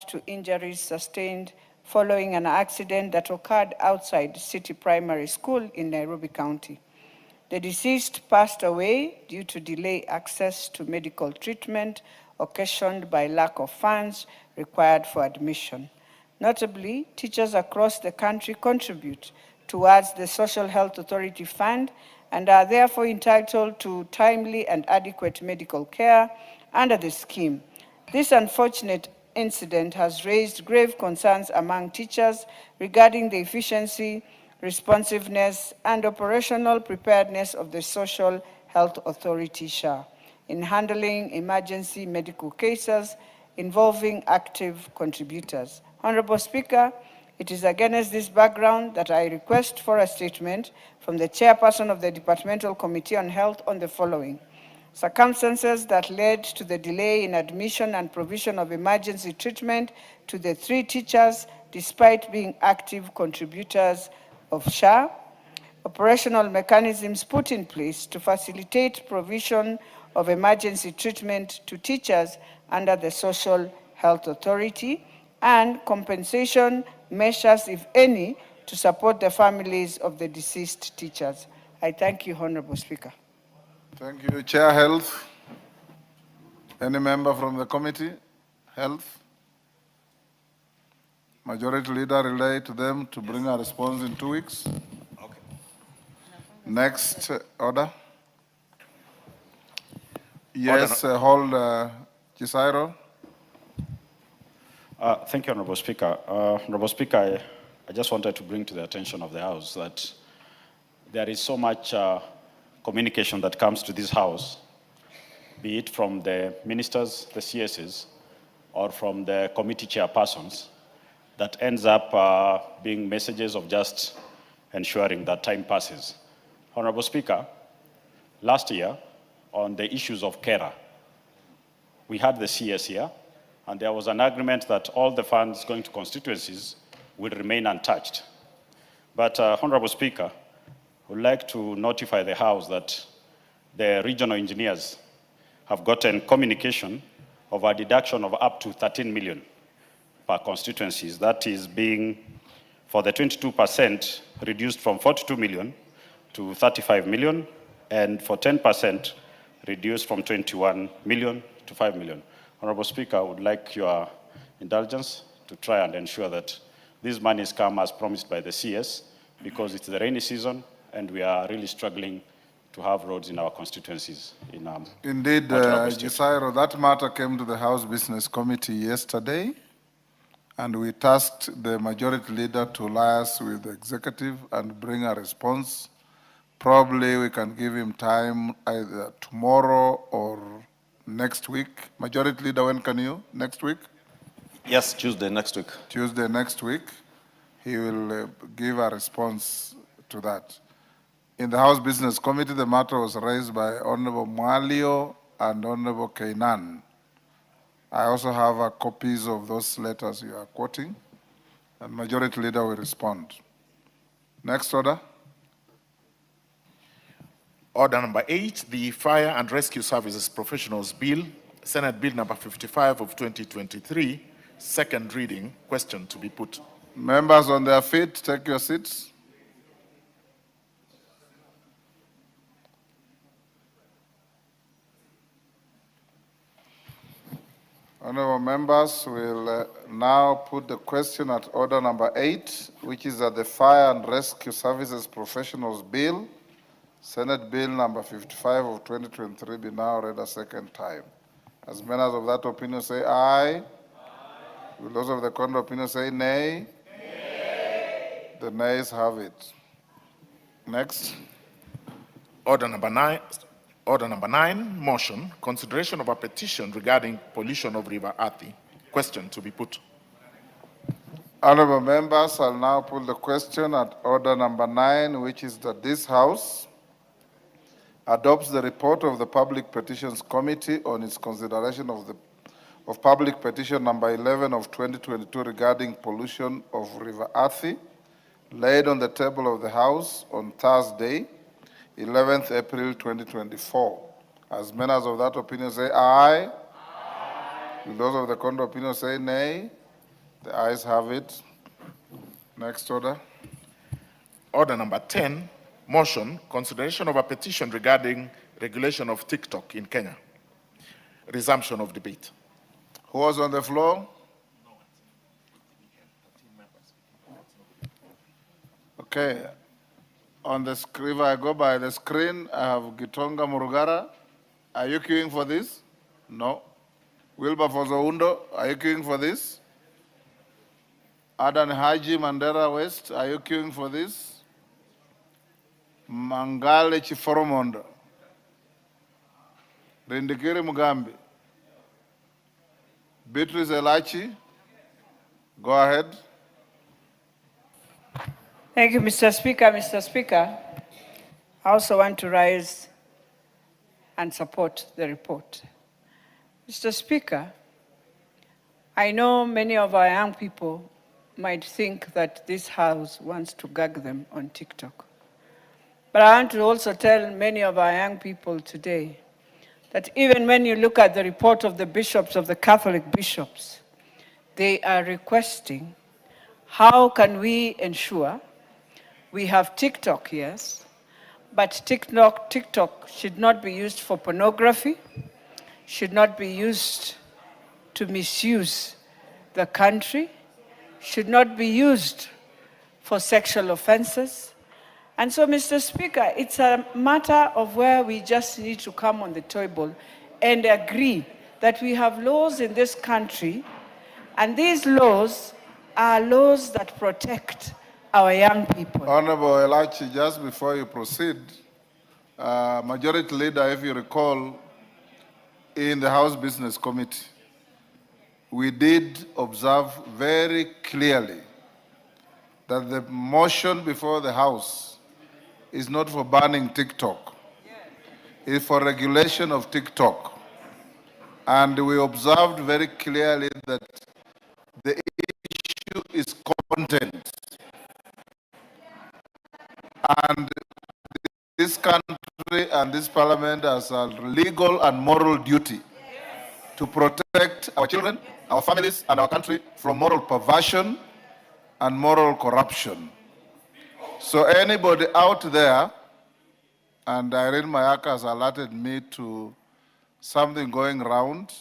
to injuries sustained following an accident that occurred outside City Primary School in Nairobi County. The deceased passed away due to delayed access to medical treatment occasioned by lack of funds required for admission. Notably, teachers across the country contribute towards the Social Health Authority Fund and are therefore entitled to timely and adequate medical care under the scheme. This unfortunate incident has raised grave concerns among teachers regarding the efficiency, responsiveness, and operational preparedness of the Social Health Authority (SHA) in handling emergency medical cases involving active contributors. Honorable Speaker, it is against this background that I request for a statement from the chairperson of the Departmental Committee on Health on the following. Circumstances that led to the delay in admission and provision of emergency treatment to the 3 teachers despite being active contributors of SHA, operational mechanisms put in place to facilitate provision of emergency treatment to teachers under the Social Health Authority, and compensation measures, if any, to support the families of the deceased teachers. I thank you, Honorable Speaker. Thank you. Chair, Health. Any member from the committee? Health. Majority Leader relay to them to bring a response in 2 weeks. Okay. Next order. Yes, hold Chisairo. Thank you, Honorable Speaker. Honorable Speaker, I just wanted to bring to the attention of the House that there is so much communication that comes to this House, be it from the ministers, the CSs, or from the committee chairpersons, that ends up being messages of just ensuring that time passes. Honorable Speaker, last year, on the issues of KERA, we had the CS here, and there was an agreement that all the funds going to constituencies will remain untouched. But, Honorable Speaker, I would like to notify the House that the regional engineers have gotten communication of a deduction of up to 13 million per constituencies. That is being, for the 22%, reduced from 42 million to 35 million, and for 10%, reduced from 21 million to 5 million. Honorable Speaker, I would like your indulgence to try and ensure that these monies come as promised by the CS, because it's the rainy season and we are really struggling to have roads in our constituencies. Indeed, Gisairo, that matter came to the House Business Committee yesterday, and we tasked the Majority Leader to liaise with the Executive and bring a response. Probably we can give him time either tomorrow or next week. Majority Leader, when can you? Next week? Yes, Tuesday next week. Tuesday next week. He will give a response to that. In the House Business Committee, the matter was raised by Honorable Mwalio and Honorable Kainan. I also have copies of those letters you are quoting, and Majority Leader will respond. Next order. Order number 8, the Fire and Rescue Services Professionals Bill, Senate Bill number 55 of 2023, second reading. Question to be put. Members on their feet, take your seats. Honorable members, will now put the question at order number 8, which is that the Fire and Rescue Services Professionals Bill, Senate Bill number 55 of 2023, be now read a second time. As members of that opinion say aye. Aye. Will those of the contrary opinion say nay? Nay. The nays have it. Next. Order number 9. Order number 9, motion, consideration of a petition regarding pollution of River Athi. Question to be put. Honorable members, I'll now put the question at order number 9, which is that this House adopts the report of the Public Petitions Committee on its consideration of public petition number 11 of 2022 regarding pollution of River Athi, laid on the table of the House on Thursday, 11th April 2024. As members of that opinion say aye. Aye. Will those of the contrary opinion say nay? The ayes have it. Next order. Order number 10, motion, consideration of a petition regarding regulation of TikTok in Kenya. Resumption of debate. Who was on the floor? Okay. On the screen, if I go by the screen, I have Gitonga Murugara. Are you queuing for this? No. Wilberforce Oundo, are you queuing for this? Adan Haji Mandera West, are you queuing for this? Mangale Chiforomondo. Rindikiri Mugambi. Beatrice Elachi, go ahead. Thank you, Mr. Speaker. Mr. Speaker, I also want to rise and support the report. Mr. Speaker, I know many of our young people might think that this House wants to gag them on TikTok. But I want to also tell many of our young people today that even when you look at the report of the bishops, of the Catholic bishops, they are requesting, how can we ensure we have TikTok, yes, but TikTok should not be used for pornography, should not be used to misuse the country, should not be used for sexual offenses. And so, Mr. Speaker, it's a matter of where we just need to come on the table and agree that we have laws in this country, and these laws are laws that protect our young people. Honorable Elachi, just before you proceed, Majority Leader, if you recall, in the House Business Committee, we did observe very clearly that the motion before the House is not for banning TikTok. It's for regulation of TikTok. And we observed very clearly that the issue is content. And this country and this parliament has a legal and moral duty to protect our children, our families, and our country from moral perversion and moral corruption. So anybody out there, and Irene Mayaka has alerted me to something going around,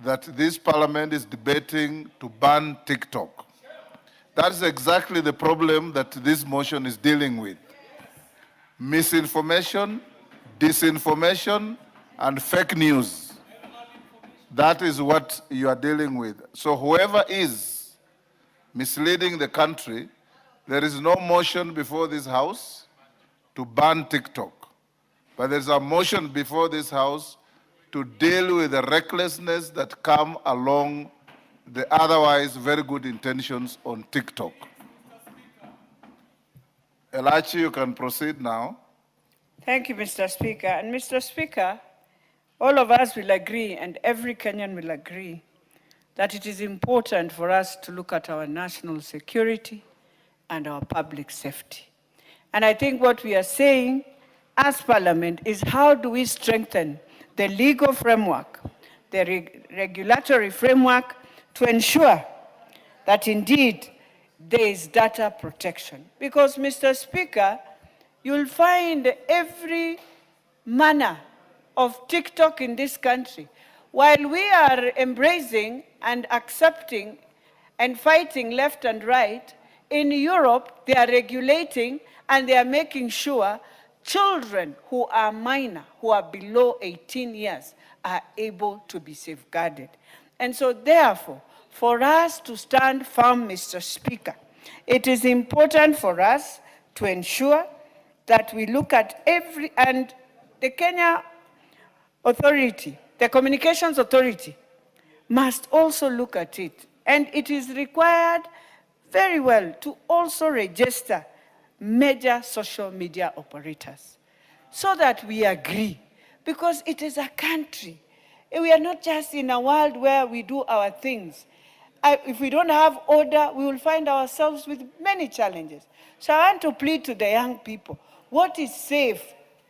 that this parliament is debating to ban TikTok. That's exactly the problem that this motion is dealing with. Misinformation, disinformation, and fake news. That is what you are dealing with. So whoever is misleading the country, there is no motion before this House to ban TikTok. But there's a motion before this House to deal with the recklessness that come along the otherwise very good intentions on TikTok. Elachi, you can proceed now. Thank you, Mr. Speaker. And Mr. Speaker, all of us will agree, and every Kenyan will agree, that it is important for us to look at our national security and our public safety. And I think what we are saying as Parliament is, how do we strengthen the legal framework, the regulatory framework, to ensure that indeed there is data protection. Because, Mr. Speaker, you'll find every manner of TikTok in this country. While we are embracing and accepting and fighting left and right, in Europe they are regulating and they are making sure children who are minor, who are below 18 years, are able to be safeguarded. And so therefore, for us to stand firm, Mr. Speaker, it is important for us to ensure that we look at and the Kenya Authority, the Communications Authority, must also look at it. And it is required very well to also register major social media operators so that we agree, because it is a country. We are not just in a world where we do our things. If we don't have order, we will find ourselves with many challenges. So I want to plead to the young people, what is safe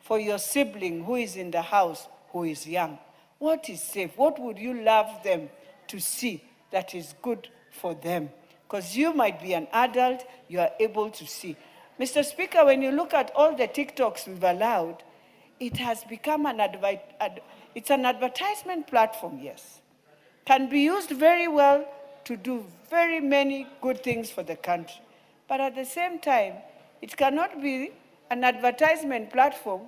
for your sibling who is in the house, who is young? What is safe? What would you love them to see that is good for them. Because you might be an adult, you are able to see. Mr. Speaker, when you look at all the TikToks we've allowed, it has become it's an advertisement platform, yes. Can be used very well to do very many good things for the country. But at the same time, it cannot be an advertisement platform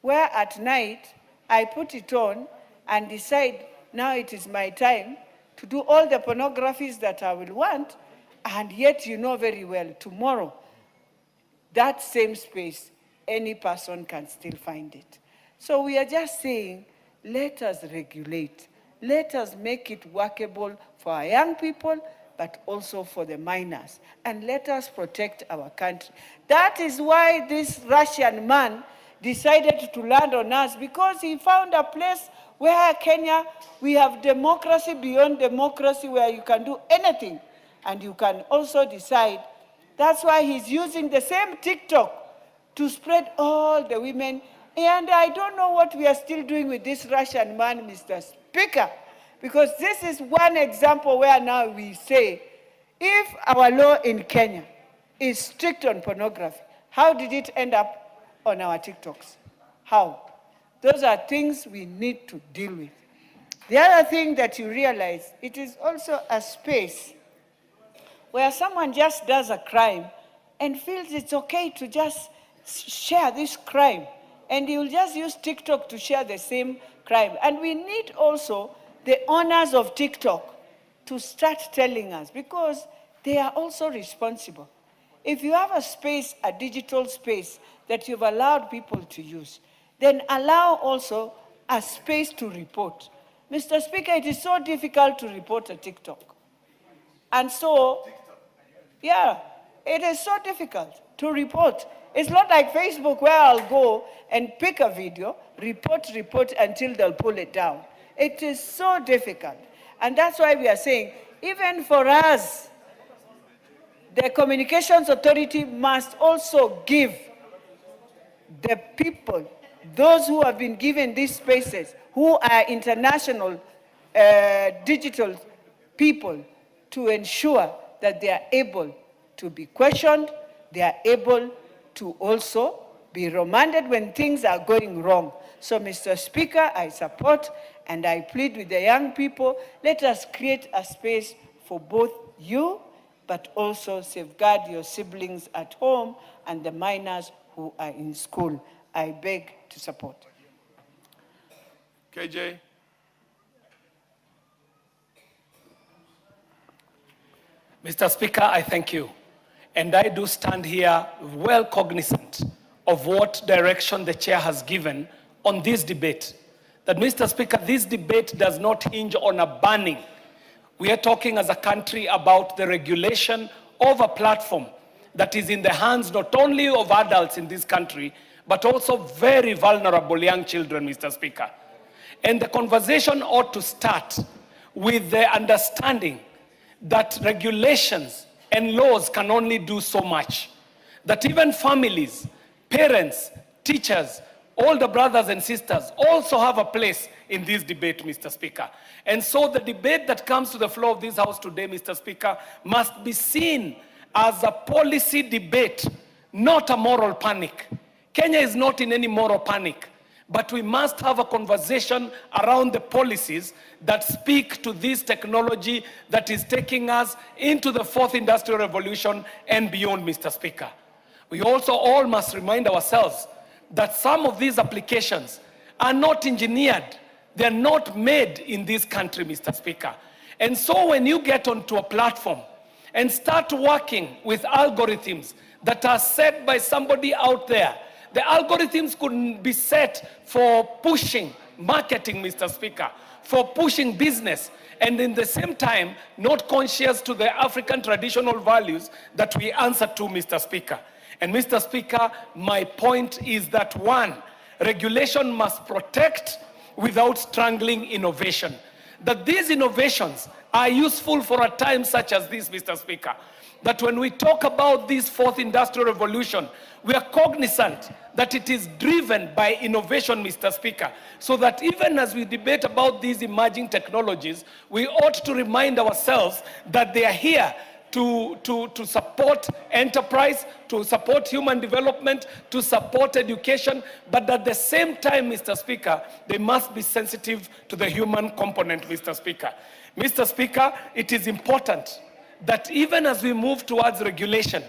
where at night I put it on and decide now it is my time to do all the pornographies that I will want, and yet you know very well tomorrow, that same space, any person can still find it. So we are just saying, let us regulate. Let us make it workable for our young people, but also for the minors. And let us protect our country. That is why this Russian man decided to land on us, because he found a place where Kenya, we have democracy beyond democracy, where you can do anything and you can also decide. That's why he's using the same TikTok to spread all the women. And I don't know what we are still doing with this Russian man, Mr. Speaker, because this is one example where now we say, if our law in Kenya is strict on pornography, how did it end up on our TikToks? How? Those are things we need to deal with. The other thing that you realize, it is also a space where someone just does a crime and feels it's okay to just share this crime. And you'll just use TikTok to share the same crime. And we need also the owners of TikTok to start telling us, because they are also responsible. If you have a space, a digital space that you've allowed people to use, then allow also a space to report. Mr. Speaker, it is so difficult to report a TikTok. And so, yeah, it is so difficult to report. It's not like Facebook, where I'll go and pick a video, report until they'll pull it down. It is so difficult. And that's why we are saying, even for us, the Communications Authority must also give the people, those who have been given these spaces, who are international digital people, to ensure that they are able to be questioned, they are able to also be remanded when things are going wrong. So, Mr. Speaker, I support and I plead with the young people, let us create a space for both you, but also safeguard your siblings at home and the minors who are in school. I beg to support. KJ. Mr. Speaker, I thank you. And I do stand here well cognizant of what direction the chair has given on this debate. That, Mr. Speaker, this debate does not hinge on a banning. We are talking as a country about the regulation of a platform that is in the hands not only of adults in this country, but also very vulnerable young children, Mr. Speaker. And the conversation ought to start with the understanding that regulations and laws can only do so much. That even families, parents, teachers, older brothers and sisters also have a place in this debate, Mr. Speaker. And so the debate that comes to the floor of this House today, Mr. Speaker, must be seen as a policy debate, not a moral panic. Kenya is not in any moral panic, but we must have a conversation around the policies that speak to this technology that is taking us into the fourth industrial revolution and beyond, Mr. Speaker. We also all must remind ourselves that some of these applications are not engineered. They're not made in this country, Mr. Speaker. And so when you get onto a platform and start working with algorithms that are set by somebody out there, the algorithms could be set for pushing marketing, Mr. Speaker, for pushing business, and in the same time, not conscious to the African traditional values that we answer to, Mr. Speaker. And Mr. Speaker, my point is that, one, regulation must protect without strangling innovation. That these innovations are useful for a time such as this, Mr. Speaker. That when we talk about this fourth industrial revolution, we are cognizant that it is driven by innovation, Mr. Speaker, so that even as we debate about these emerging technologies, we ought to remind ourselves that they are here to support enterprise, to support human development, to support education, but at the same time, Mr. Speaker, they must be sensitive to the human component, Mr. Speaker. Mr. Speaker, it is important that even as we move towards regulation,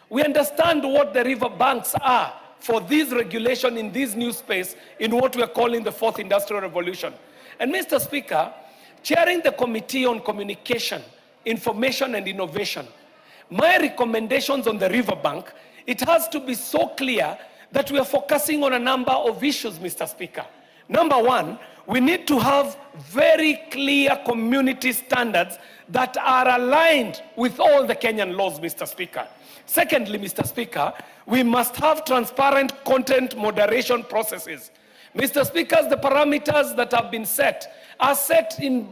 we understand what the river banks are for this regulation in this new space in what we are calling the fourth industrial revolution. And Mr. Speaker, chairing the Committee on Communication, Information and Innovation, my recommendations on the riverbank, it has to be so clear that we are focusing on a number of issues, Mr. Speaker. Number one, we need to have very clear community standards that are aligned with all the Kenyan laws, Mr. Speaker. Secondly, Mr. Speaker, we must have transparent content moderation processes. Mr. Speaker, the parameters that have been set are set in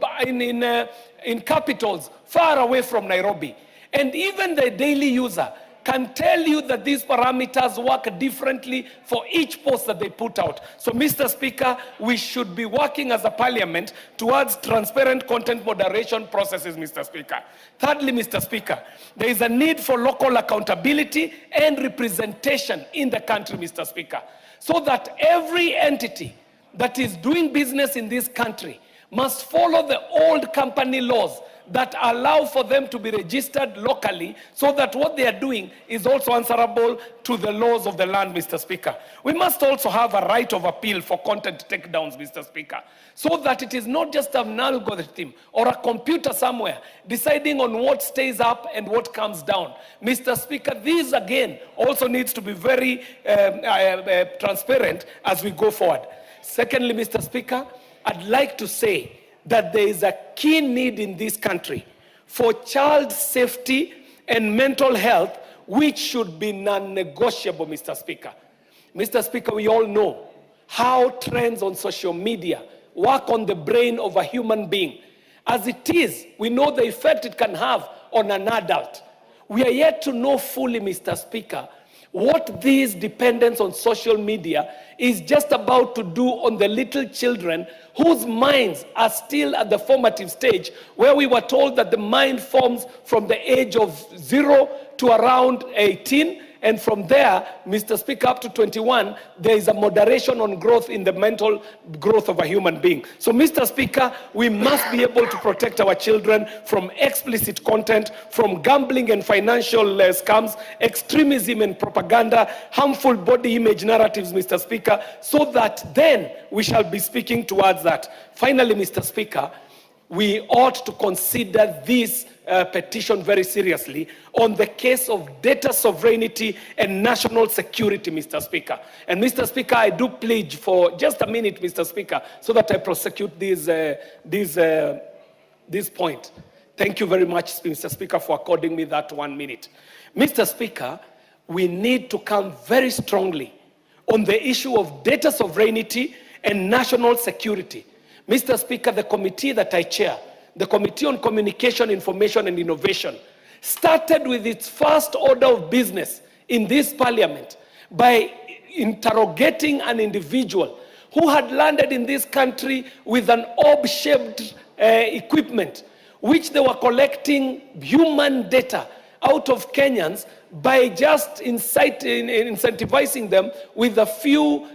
capitals far away from Nairobi. And even the daily user can tell you that these parameters work differently for each post that they put out. So, Mr. Speaker, we should be working as a parliament towards transparent content moderation processes, Mr. Speaker. Thirdly, Mr. Speaker, there is a need for local accountability and representation in the country, Mr. Speaker, so that every entity that is doing business in this country must follow the old company laws that allow for them to be registered locally, so that what they are doing is also answerable to the laws of the land, Mr. Speaker. We must also have a right of appeal for content takedowns, Mr. Speaker, so that it is not just an algorithm or a computer somewhere deciding on what stays up and what comes down. Mr. Speaker, this again also needs to be very transparent as we go forward. Secondly, Mr. Speaker, I'd like to say that there is a key need in this country for child safety and mental health, which should be non-negotiable, Mr. Speaker. Mr. Speaker, we all know how trends on social media work on the brain of a human being. As it is, we know the effect it can have on an adult. We are yet to know fully, Mr. Speaker, what this dependence on social media is just about to do on the little children whose minds are still at the formative stage, where we were told that the mind forms from the age of 0 to around 18, and from there, Mr. Speaker, up to 21, there is a moderation on growth in the mental growth of a human being. So, Mr. Speaker, we must be able to protect our children from explicit content, from gambling and financial scams, extremism and propaganda, harmful body image narratives, Mr. Speaker, so that then we shall be speaking towards that. Finally, Mr. Speaker, we ought to consider this petition very seriously on the case of data sovereignty and national security, Mr. Speaker. And Mr. Speaker, I do pledge for just a minute, Mr. Speaker, so that I prosecute this point. Thank you very much, Mr. Speaker, for according me that 1 minute. Mr. Speaker, we need to come very strongly on the issue of data sovereignty and national security. Mr. Speaker, the committee that I chair, the Committee on Communication, Information and Innovation, started with its first order of business in this parliament by interrogating an individual who had landed in this country with an orb-shaped equipment, which they were collecting human data out of Kenyans by just incentivizing them with a few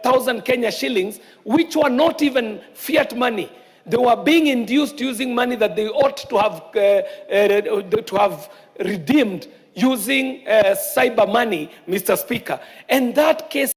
thousand Kenya shillings, which were not even fiat money. They were being induced using money that they ought to have redeemed using cyber money, Mr. Speaker. And that case